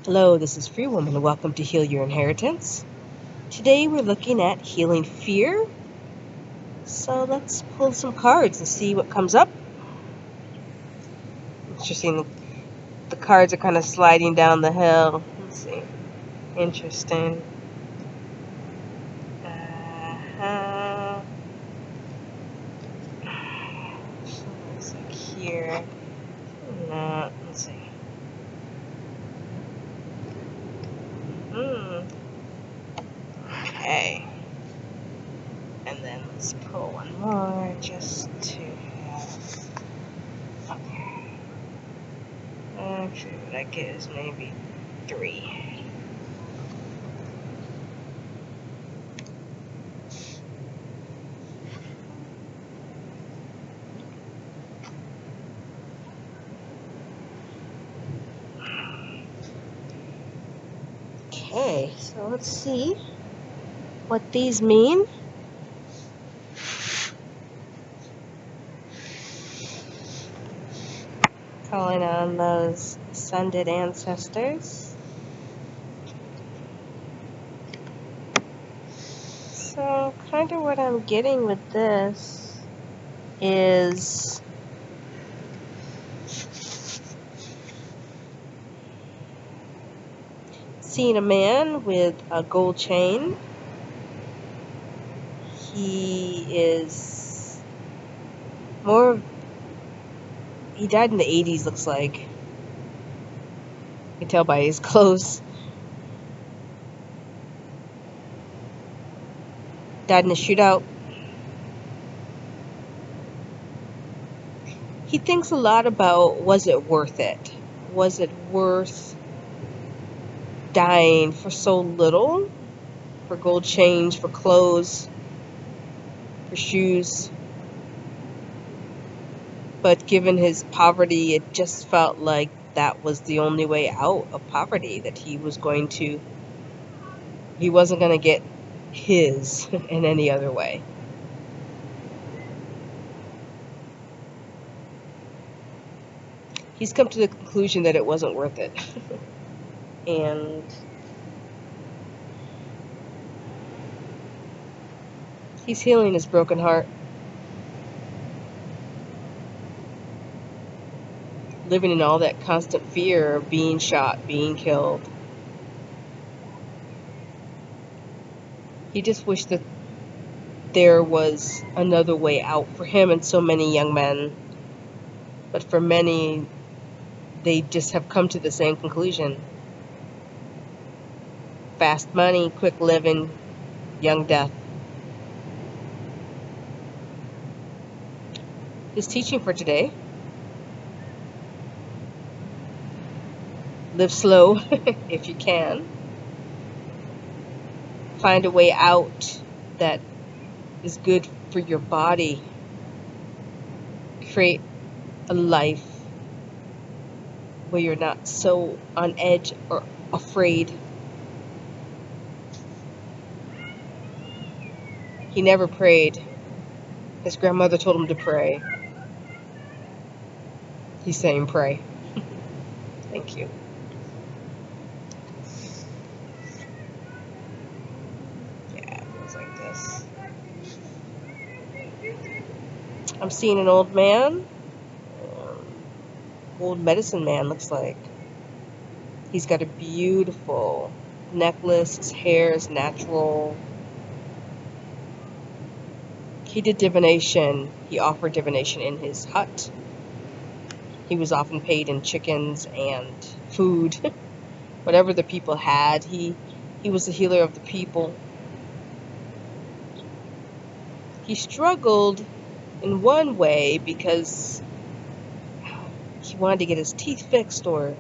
Hello, this is Free Woman. Welcome to Heal Your Inheritance. Today we're looking at healing fear. So let's pull some cards and see what comes up. Interesting. The cards are kind of sliding down the hill. Let's see. Interesting. So looks like here. No, let's see. Okay. And then let's pull one more just to have. Okay. Actually, what I get is maybe 3. Okay, so let's see what these mean. Calling on those ascended ancestors. So kind of what I'm getting with this is seeing a man with a gold chain. He is he died in the 80s, looks like. You can tell by his clothes. Died in a shootout. He thinks a lot about, was it worth it? Was it worth dying for so little? For gold chains, for clothes, for shoes. But given his poverty, it just felt like that was the only way out of poverty, that he wasn't going to get his in any other way. He's come to the conclusion that it wasn't worth it. And he's healing his broken heart. Living in all that constant fear of being shot, being killed. He just wished that there was another way out for him and so many young men. But for many, they just have come to the same conclusion. Fast money, quick living, young death. His teaching for today: live slow if you can. Find a way out that is good for your body. Create a life where you're not so on edge or afraid. He never prayed. His grandmother told him to pray. He's saying pray. Thank you. Yeah, it feels like this. I'm seeing an old man. Old medicine man, looks like. He's got a beautiful necklace. His hair is natural. He did divination. He offered divination in his hut. He was often paid in chickens and food. Whatever the people had, he was the healer of the people. He struggled in one way because he wanted to get his teeth fixed, or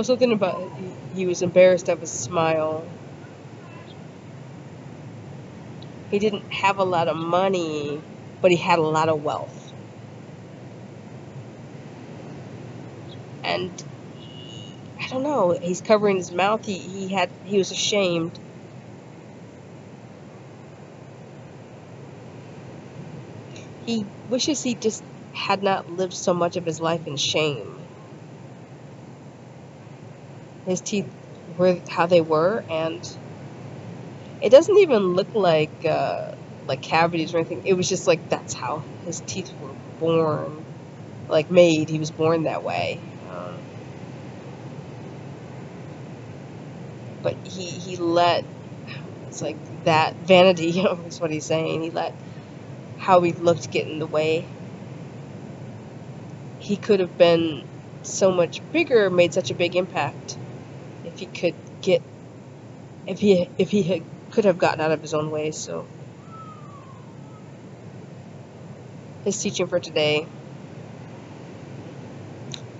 something about he was embarrassed of his smile. He didn't have a lot of money, but he had a lot of wealth. And I don't know, he's covering his mouth. He was ashamed. He wishes he just had not lived so much of his life in shame. his teeth were how they were, and it doesn't even look like cavities or anything. It was just like that's how his teeth were born, like made. He was born that way. But he let, it's like that vanity, is what he's saying. He let how he looked get in the way. He could have been so much bigger, made such a big impact if he could get, if he could have gotten out of his own way. So his teaching for today: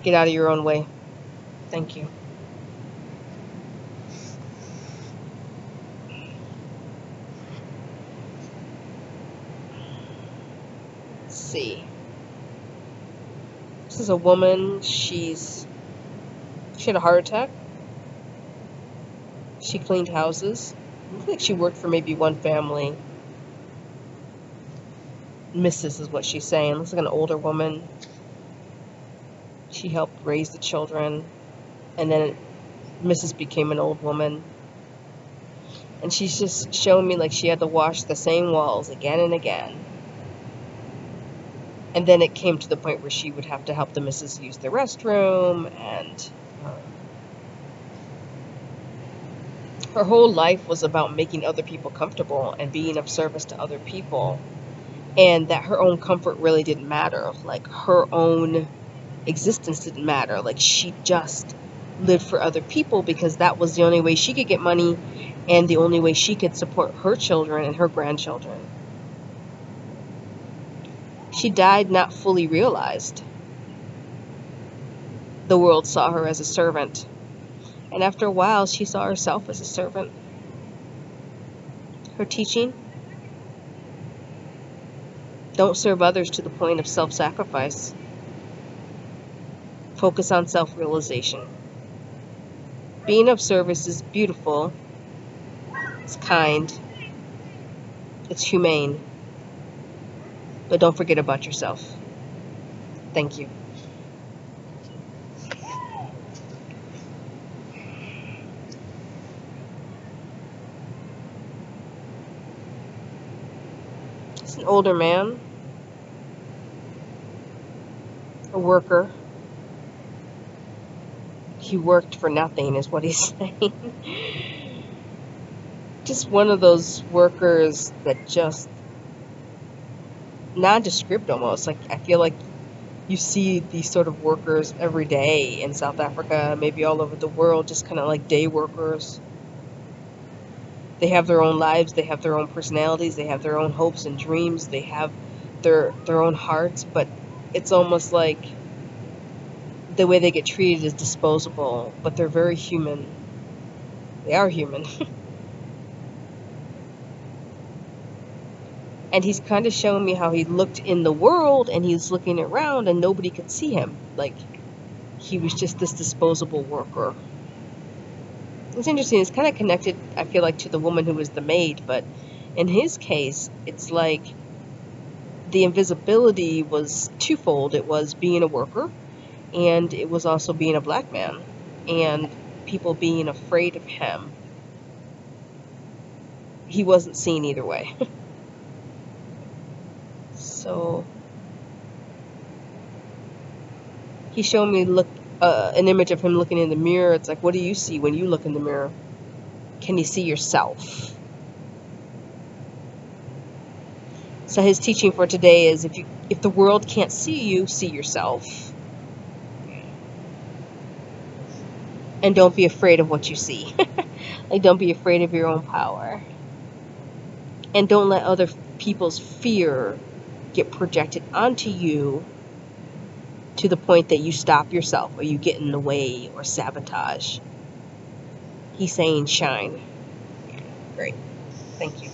get out of your own way. Thank you. Let's see. This is a woman. She had a heart attack. She cleaned houses. It looks like she worked for maybe one family. Mrs. is what she's saying. Looks like an older woman. She helped raise the children, and then Mrs. became an old woman. And she's just showing me like she had to wash the same walls again and again. And then it came to the point where she would have to help the Mrs. use the restroom, and her whole life was about making other people comfortable and being of service to other people. And that her own comfort really didn't matter. Like, her own existence didn't matter. Like, she just lived for other people because that was the only way she could get money and the only way she could support her children and her grandchildren. She died not fully realized. The world saw her as a servant, and after a while she saw herself as a servant. Her teaching: don't serve others to the point of self-sacrifice. Focus on self-realization. Being of service is beautiful, it's kind, it's humane, but don't forget about yourself. Thank you. It's an older man, a worker. He worked for nothing, is what he's saying. Just one of those workers that just nondescript almost. Like, I feel like you see these sort of workers every day in South Africa, maybe all over the world, just kind of like day workers. They have their own lives, they have their own personalities, they have their own hopes and dreams, they have their own hearts, but it's almost like the way they get treated is disposable, but they're very human. They are human. And he's kind of showing me how he looked in the world and he's looking around and nobody could see him. Like, he was just this disposable worker. It's interesting. It's kind of connected, I feel like, to the woman who was the maid, but in his case, it's like the invisibility was twofold. It was being a worker, and it was also being a black man, and people being afraid of him. He wasn't seen either way. So he showed me an image of him looking in the mirror. It's like, what do you see when you look in the mirror? Can you see yourself? So his teaching for today is, if the world can't see you, see yourself. And don't be afraid of what you see. Like, don't be afraid of your own power. And don't let other people's fear get projected onto you to the point that you stop yourself or you get in the way or sabotage. He's saying shine. Great. Thank you.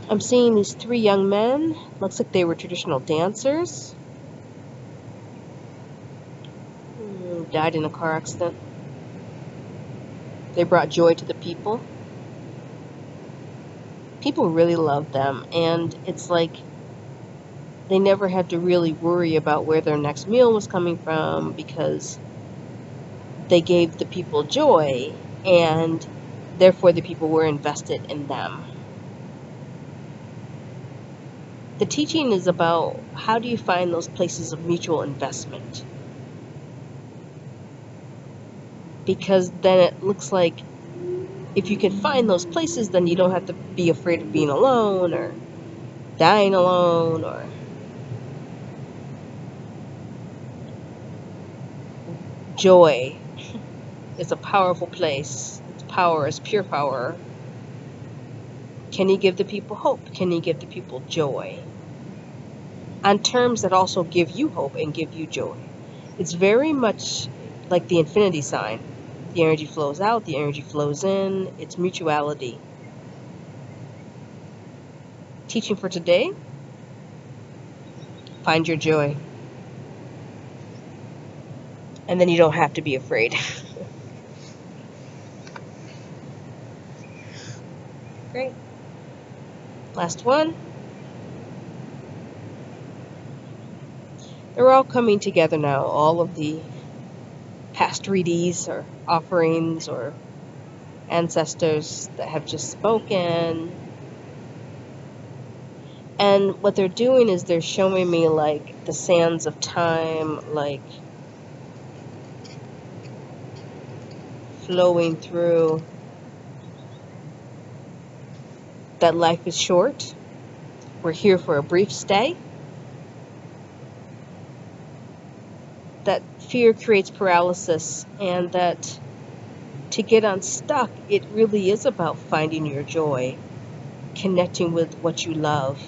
I'm seeing these 3 young men. Looks like they were traditional dancers. Died in a car accident. They brought joy to the people. People really love them, and it's like they never had to really worry about where their next meal was coming from because they gave the people joy, and therefore the people were invested in them. The teaching is about how do you find those places of mutual investment, because then it looks like if you can find those places, then you don't have to be afraid of being alone or dying alone. Or joy is a powerful place. Its power is pure power. Can you give the people hope? Can you give the people joy on terms that also give you hope and give you joy? It's very much like the infinity sign. The energy flows out, the energy flows in. It's mutuality. Teaching for today: find your joy. And then you don't have to be afraid. Great. Last one. They're all coming together now. All of the past 3Ds or offerings or ancestors that have just spoken. And what they're doing is they're showing me like the sands of time, like flowing through. That life is short. We're here for a brief stay. That fear creates paralysis, and that to get unstuck, it really is about finding your joy, connecting with what you love,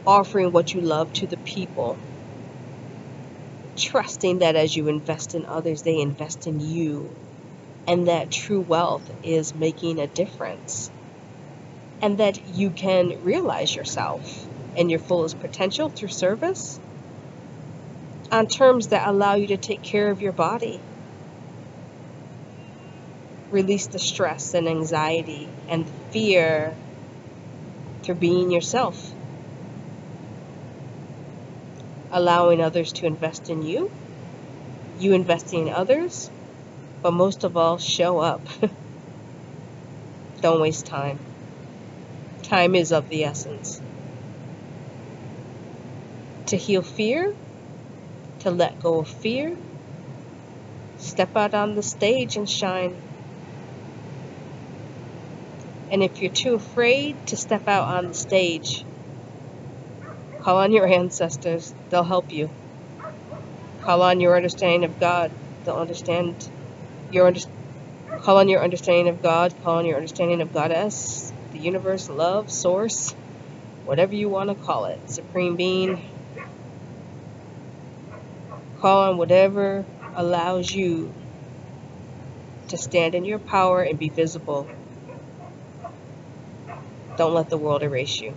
offering what you love to the people, trusting that as you invest in others, they invest in you, and that true wealth is making a difference, and that you can realize yourself and your fullest potential through service on terms that allow you to take care of your body, release the stress and anxiety and fear through being yourself, allowing others to invest in you, you investing in others, but most of all, show up. Don't waste time. Time is of the essence. To heal fear, to let go of fear, step out on the stage and shine. And if you're too afraid to step out on the stage, call on your ancestors. They'll help you. Call on your understanding of God. They'll understand your call on your understanding of God. Call on your understanding of Goddess, the universe, love, source, whatever you want to call it, supreme being. Call on whatever allows you to stand in your power and be visible. Don't let the world erase you.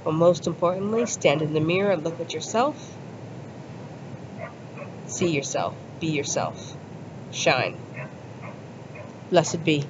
But most importantly, stand in the mirror and look at yourself. See yourself. Be yourself. Shine. Blessed be.